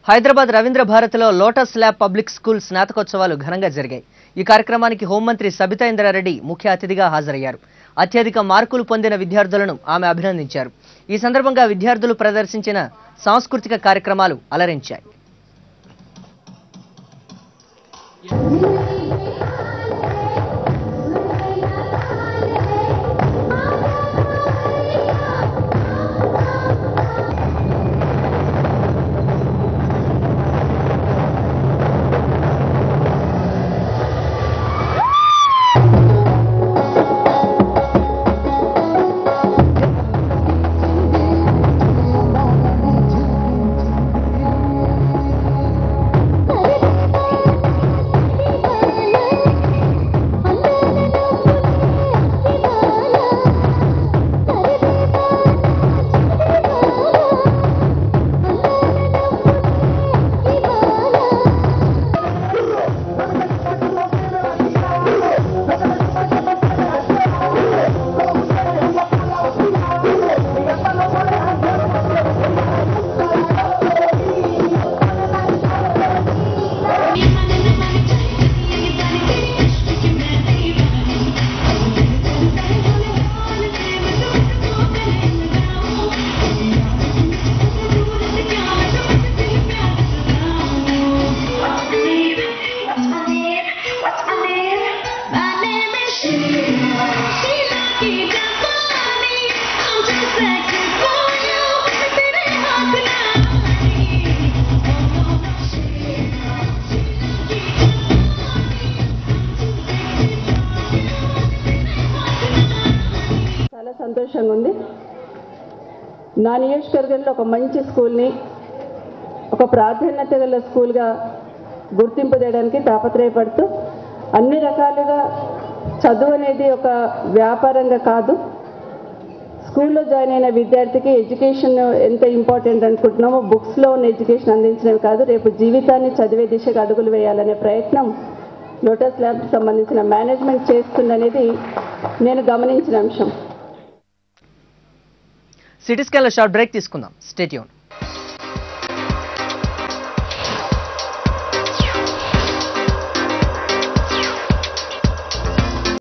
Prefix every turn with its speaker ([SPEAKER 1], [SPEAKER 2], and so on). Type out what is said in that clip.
[SPEAKER 1] హైదరాబాద్ రవీంద్ర భారతిలో lotus lab public school స్నాతకోత్సవాలు ఘనంగా జరిగాయి. ఈ కార్యక్రమానికి హోంమంత్రి సబితా ఇంద్రారెడ్డి ముఖ్య అతిథిగా హాజరయ్యారు. అత్యధిక మార్కులు పొందిన విద్యార్థులను ఆమె అభినందించారు. ఈ సందర్భంగా విద్యార్థులు ప్రదర్శించిన సాంస్కృతిక కార్యక్రమాలు అలరించాయి.
[SPEAKER 2] సంతోషంగా ఉంది. నా నియోజకవర్గంలో ఒక మంచి స్కూల్ని ఒక ప్రాధాన్యత గల స్కూల్గా గుర్తింపు చేయడానికి తాపత్రయపడుతూ అన్ని రకాలుగా చదువు అనేది ఒక వ్యాపారంగా కాదు, స్కూల్లో జాయిన్ అయిన విద్యార్థికి ఎడ్యుకేషన్ ఎంత ఇంపార్టెంట్ అనుకుంటున్నామో బుక్స్లో ఉన్న ఎడ్యుకేషన్ అందించడమే కాదు, రేపు జీవితాన్ని చదివే దిశగా అడుగులు వేయాలనే ప్రయత్నం లోటస్ ల్యాబ్కి సంబంధించిన మేనేజ్మెంట్ చేస్తుందనేది నేను గమనించిన అంశం.
[SPEAKER 1] సిటీ స్కాన్లో షార్ట్ బ్రేక్ తీసుకుందాం. Stay tune.